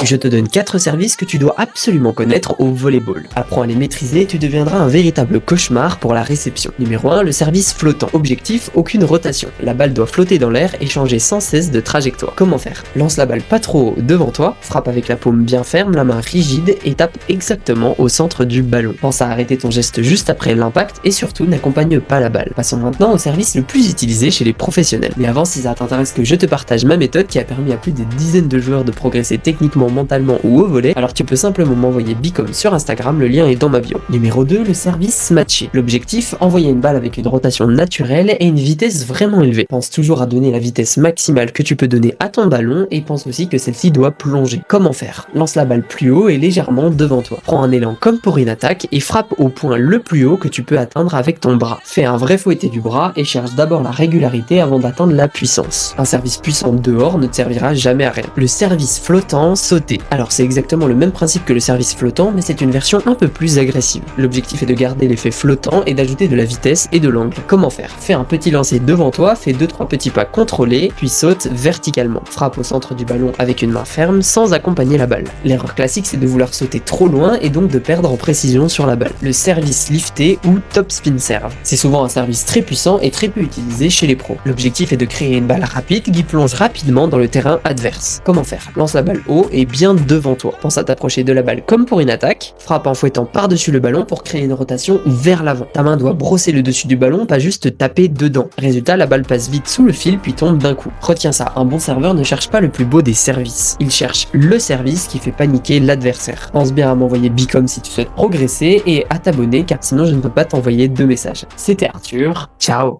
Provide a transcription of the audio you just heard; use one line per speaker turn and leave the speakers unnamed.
Je te donne 4 services que tu dois absolument connaître au volleyball. Apprends à les maîtriser et tu deviendras un véritable cauchemar pour la réception. Numéro 1, le service flottant. Objectif, aucune rotation. La balle doit flotter dans l'air et changer sans cesse de trajectoire. Comment faire? Lance la balle pas trop haut devant toi, frappe avec la paume bien ferme, la main rigide et tape exactement au centre du ballon. Pense à arrêter ton geste juste après l'impact et surtout n'accompagne pas la balle. Passons maintenant au service le plus utilisé chez les professionnels. Mais avant, si ça t'intéresse que je te partage ma méthode qui a permis à plus de dizaines de joueurs de progresser techniquement, mentalement ou au volley, alors tu peux simplement m'envoyer Bicom sur Instagram, le lien est dans ma bio. Numéro 2, le service matché. L'objectif, envoyer une balle avec une rotation naturelle et une vitesse vraiment élevée. Pense toujours à donner la vitesse maximale que tu peux donner à ton ballon et pense aussi que celle-ci doit plonger. Comment faire? Lance la balle plus haut et légèrement devant toi. Prends un élan comme pour une attaque et frappe au point le plus haut que tu peux atteindre avec ton bras. Fais un vrai fouetté du bras et cherche d'abord la régularité avant d'atteindre la puissance. Un service puissant dehors ne te servira jamais à rien. Le service flottant, sauter. Alors c'est exactement le même principe que le service flottant, mais c'est une version un peu plus agressive. L'objectif est de garder l'effet flottant et d'ajouter de la vitesse et de l'angle. Comment faire? Fais un petit lancer devant toi, fais 2-3 petits pas contrôlés, puis saute verticalement. Frappe au centre du ballon avec une main ferme sans accompagner la balle. L'erreur classique, c'est de vouloir sauter trop loin et donc de perdre en précision sur la balle. Le service lifté ou top spin serve. C'est souvent un service très puissant et très peu utilisé chez les pros. L'objectif est de créer une balle rapide qui plonge rapidement dans le terrain adverse. Comment faire? Lance la balle haut et bien devant toi. Pense à t'approcher de la balle comme pour une attaque. Frappe en fouettant par-dessus le ballon pour créer une rotation vers l'avant. Ta main doit brosser le dessus du ballon, pas juste taper dedans. Résultat, la balle passe vite sous le fil puis tombe d'un coup. Retiens ça, un bon serveur ne cherche pas le plus beau des services. Il cherche le service qui fait paniquer l'adversaire. Pense bien à m'envoyer Bicom si tu souhaites progresser et à t'abonner car sinon je ne peux pas t'envoyer de messages. C'était Arthur, ciao.